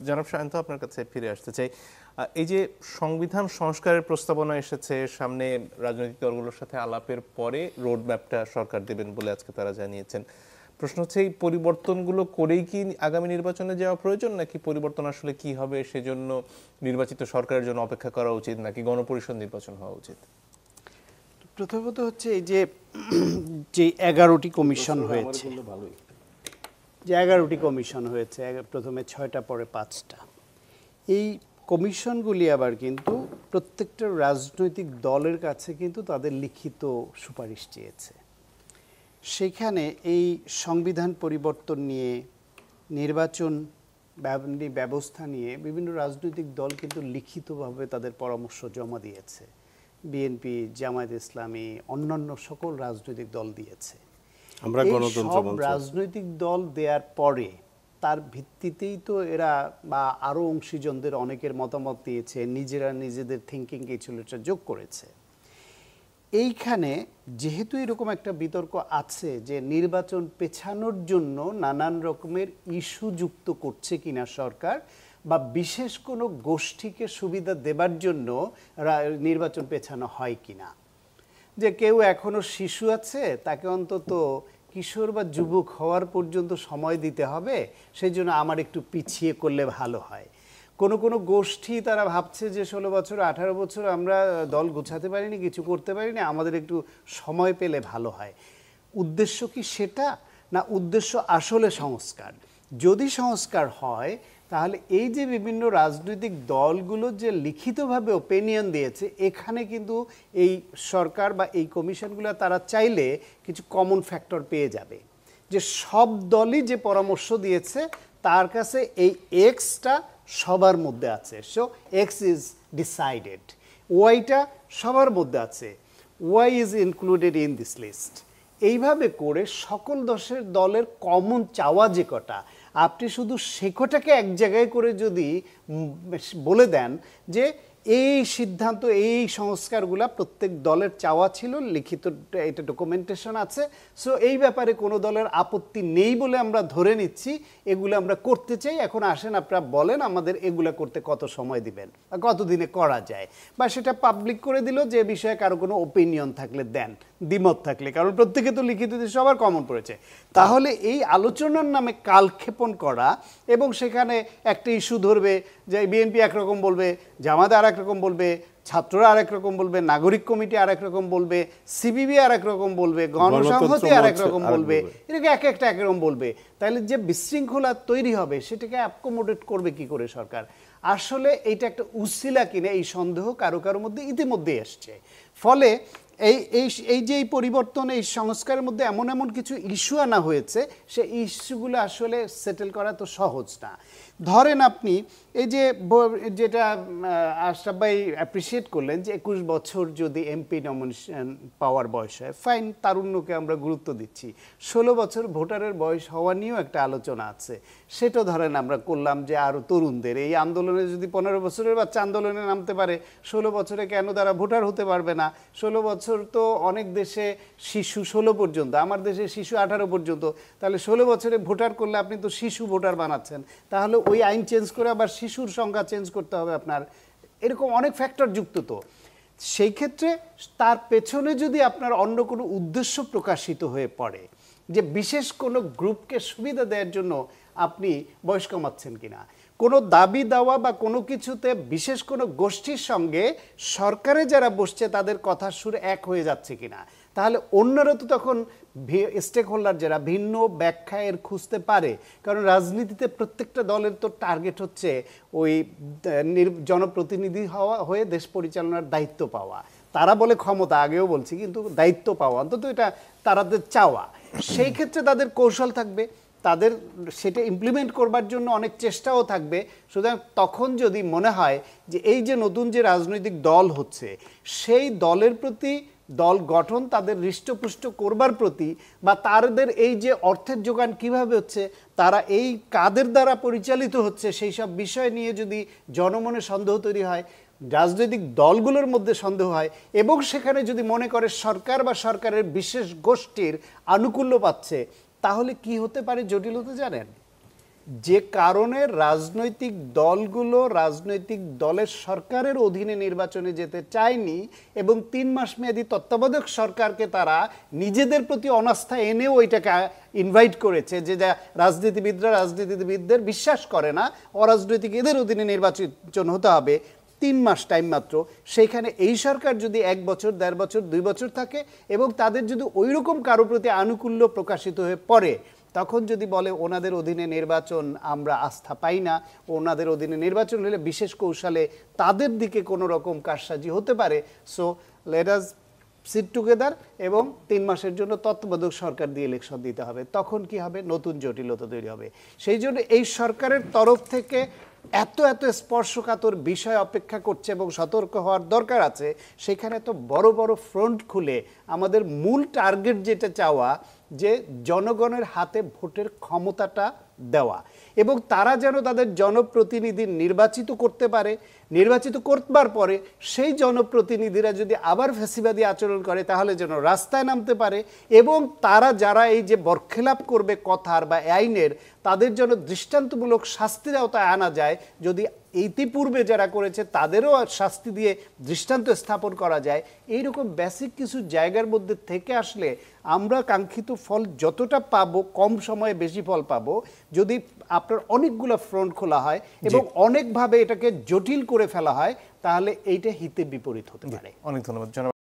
জনাব শান্ত, আপনার কাছে ফিরে আসতে চাই। এই যে সংবিধান সংস্কারের প্রস্তাবনা এসেছে সামনে, রাজনৈতিক দলগুলোর সাথে আলাপের পরে রোড ম্যাপটা সরকার দেবেন বলে আজকে তারা জানিয়েছেন। প্রশ্ন হচ্ছে, এই পরিবর্তনগুলো করেই কি আগামী নির্বাচনে যাওয়া প্রয়োজন, নাকি পরিবর্তন আসলে কি হবে সেজন্য নির্বাচিত সরকারের জন্য অপেক্ষা করা উচিত, নাকি গণপরিষদ নির্বাচন হওয়া উচিত? প্রথমত হচ্ছে এই যে 11টি কমিশন হয়েছে, যে 11টি কমিশন হয়েছে, প্রথমে 6টা পরে 5টা, এই কমিশনগুলি আবার কিন্তু প্রত্যেকটা রাজনৈতিক দলের কাছে কিন্তু তাদের লিখিত সুপারিশ চেয়েছে। সেখানে এই সংবিধান পরিবর্তন নিয়ে, নির্বাচন ব্যবস্থা নিয়ে বিভিন্ন রাজনৈতিক দল কিন্তু লিখিতভাবে তাদের পরামর্শ জমা দিয়েছে। বিএনপি, জামায়াত ইসলামী, অন্যান্য সকল রাজনৈতিক দল দিয়েছে। আমরা গণতন্ত্র মঞ্চ, রাজনৈতিক দল দেওয়ার পরে তার ভিত্তিতেই তো এরা বা আরও অংশীজনদের অনেকের মতামত দিয়েছে, নিজেরা নিজেদের থিঙ্কিংকে ছেলেটা যোগ করেছে। এইখানে যেহেতু এরকম একটা বিতর্ক আছে যে নির্বাচন পেছানোর জন্য নানান রকমের ইস্যু যুক্ত করছে কিনা সরকার, বা বিশেষ কোনো গোষ্ঠীকে সুবিধা দেবার জন্য নির্বাচন পেছানো হয় কিনা, যে কেউ এখনো শিশু আছে তাকে অন্তত কিশোর বা যুবক হওয়ার পর্যন্ত সময় দিতে হবে, সেই জন্য আমার একটু পিছিয়ে করলে ভালো হয়। কোনো কোনো গোষ্ঠী তারা ভাবছে যে 16 বছর 18 বছর আমরা দল গোছাতে পারিনি, কিছু করতে পারিনি, আমাদের একটু সময় পেলে ভালো হয়। উদ্দেশ্য কি সেটা, না উদ্দেশ্য আসলে সংস্কার? যদি সংস্কার হয় তাহলে এই যে বিভিন্ন রাজনৈতিক দলগুলো যে লিখিতভাবে ওপিনিয়ন দিয়েছে, এখানে কিন্তু এই সরকার বা এই কমিশনগুলো তারা চাইলে কিছু কমন ফ্যাক্টর পেয়ে যাবে, যে সব দলই যে পরামর্শ দিয়েছে তার কাছে এই এক্সটা সবার মধ্যে আছে, সো এক্স ইজ ডিসাইডেড, ওয়াইটা সবার মধ্যে আছে, Y is included in this list. এইভাবে করে সকল দলের কমন চাওয়া যে কটা, আপনি শুধু সে কটাকে এক জায়গায় করে যদি বলে দেন যে এই সিদ্ধান্ত, এই সংস্কারগুলা প্রত্যেক দলের চাওয়া ছিল, লিখিত এটা ডকুমেন্টেশন আছে, সো এই ব্যাপারে কোনো দলের আপত্তি নেই বলে আমরা ধরে নিচ্ছি, এগুলো আমরা করতে চাই, এখন আসেন আপনারা বলেন আমাদের এগুলা করতে কত সময় দিবেন, কতদিনে করা যায়, বা সেটা পাবলিক করে দিল, যে বিষয়ে কারো কোনো ওপিনিয়ন থাকলে দেন, দ্বিমত থাকলে, কারণ প্রত্যেকে তো লিখিত সবার কমন পড়েছে। তাহলে এই আলোচনার নামে কালক্ষেপণ করা, এবং সেখানে একটা ইস্যু ধরবে যে বিএনপি একরকম বলবে, জামাত আর একরকম বলবে, ছাত্ররা আরেক রকম বলবে, নাগরিক কমিটি আরেক রকম বলবে, সিপিবি আরেক রকম বলবে, গণসংহতি আরেক রকম বলবে, এটাকে এক একটা একরকম বলবে। তাহলে যে বিশৃঙ্খলা তৈরি হবে সেটাকে অ্যাকোমোডেট করবে কি করে সরকার? আসলে এইটা একটা উসিলা কিনা, এই সন্দেহ কারো কারোর মধ্যে ইতিমধ্যে এসছে। ফলে এই যে এই পরিবর্তন, এই সংস্কারের মধ্যে এমন এমন কিছু ইস্যু আনা হয়েছে, সেই ইস্যুগুলো আসলে সেটেল করা তো সহজ না। ধরেন আপনি এই যে যেটা আশরাফ ভাই অ্যাপ্রিসিয়েট করলেন যে 21 বছর যদি এমপি নমিনেশন পাওয়ার বয়স হয়, ফাইন, তারুণ্যকে আমরা গুরুত্ব দিচ্ছি। 16 বছর ভোটারের বয়স হওয়া নিয়েও একটা আলোচনা আছে, সেটা ধরেন আমরা করলাম যে আরও তরুণদের এই আন্দোলনে যদি 15 বছরের বাচ্চা আন্দোলনে নামতে পারে, 16 বছরে কেন তারা ভোটার হতে পারবে না? 16 বছর তো অনেক দেশে শিশু 16 পর্যন্ত, আমার দেশে শিশু 18 পর্যন্ত, তাহলে 16 বছরে ভোটার করলে আপনি তো শিশু ভোটার বানাচ্ছেন, তাহলে ওই আইন চেঞ্জ করে আবার শিশুর সংখ্যা চেঞ্জ করতে হবে আপনার। এরকম অনেক ফ্যাক্টর যুক্ত। তো সেই ক্ষেত্রে তার পেছনে যদি আপনার অন্য কোনো উদ্দেশ্য প্রকাশিত হয়ে পড়ে, যে বিশেষ কোনো গ্রুপকে সুবিধা দেওয়ার জন্য আপনি বয়স কমাচ্ছেন কিনা, কোনো দাবি দাওয়া বা কোনো কিছুতে বিশেষ কোনো গোষ্ঠীর সঙ্গে সরকারে যারা বসছে তাদের কথার সুর এক হয়ে যাচ্ছে কিনা, তাহলে অন্যরা তো তখন স্টেক হোল্ডার যারা ভিন্ন ব্যাখ্যা এর খুঁজতে পারে। কারণ রাজনীতিতে প্রত্যেকটা দলের তো টার্গেট হচ্ছে ওই জনপ্রতিনিধি হয়ে দেশ পরিচালনার দায়িত্ব পাওয়া। তারা বলে ক্ষমতা, আগেও বলছি, কিন্তু দায়িত্ব পাওয়া অন্তত এটা তাদের চাওয়া। সেই ক্ষেত্রে তাদের কৌশল থাকবে, তাদের সেটা ইমপ্লিমেন্ট করবার জন্য অনেক চেষ্টাও থাকবে। সুতরাং তখন যদি মনে হয় যে এই যে নতুন যে রাজনৈতিক দল হচ্ছে, সেই দলের প্রতি, দল গঠন তাদের হৃষ্টপুষ্ট করবার প্রতি, বা তাদের এই যে অর্থের যোগান কিভাবে হচ্ছে, তারা এই কাদের দ্বারা পরিচালিত হচ্ছে, সেই সব বিষয় নিয়ে যদি জনমনে সন্দেহ তৈরি হয়, রাজনৈতিক দলগুলোর মধ্যে সন্দেহ হয়, এবং সেখানে যদি মনে করে সরকার বা সরকারের বিশেষ গোষ্ঠীর আনুকূল্য পাচ্ছে, তাহলে কি হতে পারে জটিলতা জানেন? যে কারণে রাজনৈতিক দলগুলো রাজনৈতিক দলের সরকারের অধীনে নির্বাচনে যেতে চায়নি এবং 3 মাস মেয়াদী তত্ত্বাবধায়ক সরকারকে তারা নিজেদের প্রতি অনাস্থা এনেও ওইটাকে ইনভাইট করেছে, যে যা রাজনীতিবিদদের বিশ্বাস করে না, অরাজনৈতিক এদের অধীনে নির্বাচন হতে হবে, 3 মাস টাইম মাত্র। সেইখানে এই সরকার যদি 1 বছর, 1.5 বছর, 2 বছর থাকে এবং তাদের যদি ওইরকম কারো প্রতি আনুকূল্য প্রকাশিত হয়ে পড়ে, তখন যদি বলে ওনাদের অধীনে নির্বাচন আমরা আস্থা পাই না, ওনাদের অধীনে নির্বাচন হলে বিশেষ কৌশলে তাদের দিকে কোনো রকম কারসাজি হতে পারে, so let us sit together এবং 3 মাসের জন্য তত্ত্বাবধায়ক সরকার দিয়ে ইলেকশন দিতে হবে। তখন কি হবে? নতুন জটিলতা তৈরি হবে। সেই জন্য এই সরকারের তরফ থেকে এত স্পর্শকাতর বিষয় অপেক্ষা করছে এবং সতর্ক হওয়ার দরকার আছে। সেখানে তো বড় বড় ফ্রন্ট খুলে আমাদের মূল টার্গেট যেটা চাওয়া, যে জনগণের হাতে ভোটের ক্ষমতাটা দেওয়া এবং তারা যেন তাদের জনপ্রতিনিধি নির্বাচিত করতে পারে, নির্বাচিত করবার পরে সেই জনপ্রতিনিধিরা যদি আবার ফ্যাসিবাদী আচরণ করে তাহলে যেন রাস্তায় নামতে পারে এবং তারা যারা এই যে বরখেলাপ করবে কথার বা আইনের, তাদের জন্য দৃষ্টান্তমূলক শাস্তির আওতায় আনা যায়। যদি ইতিপূর্বে যারা করেছে তাদেরও শাস্তি দিয়ে দৃষ্টান্ত স্থাপন করা যায়, এইরকম বেসিক কিছু জায়গার মধ্যে থেকে আসলে আমরা কাঙ্ক্ষিত ফল যতটা পাবো, কম সময়ে বেশি ফল পাবো। যদি আপনার অনেকগুলো ফ্রন্ট খোলা হয় এবং অনেকভাবে এটাকে জটিল করে ফেলা হয়, তাহলে এইটা হিতে বিপরীত হতে পারে। অনেক ধন্যবাদ।